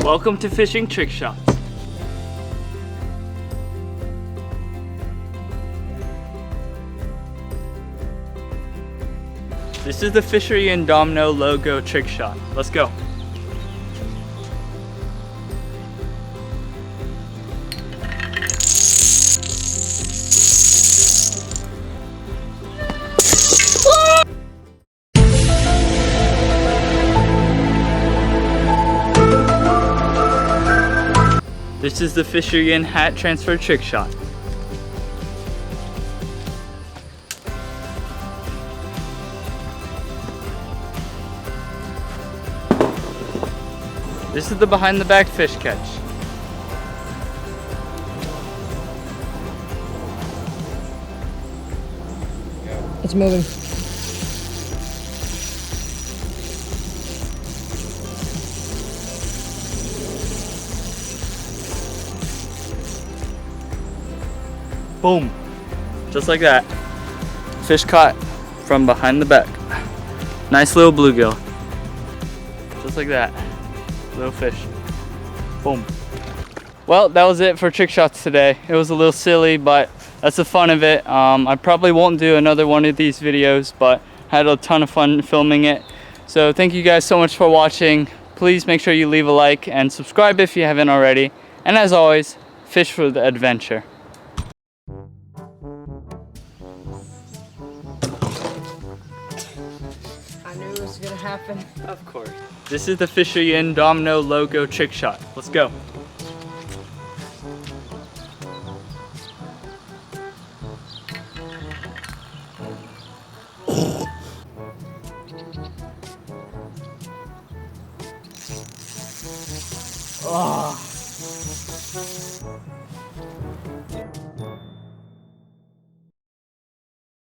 Welcome to Fishing Trickshots. This is the Fishery and Domino logo trick shot. Let's go. This is the Fishery and Hat Transfer trick shot. This is the behind the back fish catch. It's moving. Boom. Just like that. Fish caught from behind the back. Nice little bluegill. Just like that. Little fish. Boom. Well, that was it for trick shots today. It was a little silly, but that's the fun of it. I probably won't do another one of these videos, but had a ton of fun filming it. So thank you guys so much for watching. Please make sure you leave a like and subscribe if you haven't already. And as always, fish for the adventure. I knew it was gonna happen. Of course. This is the Fishery and Domino logo trick shot. Let's go. Oh.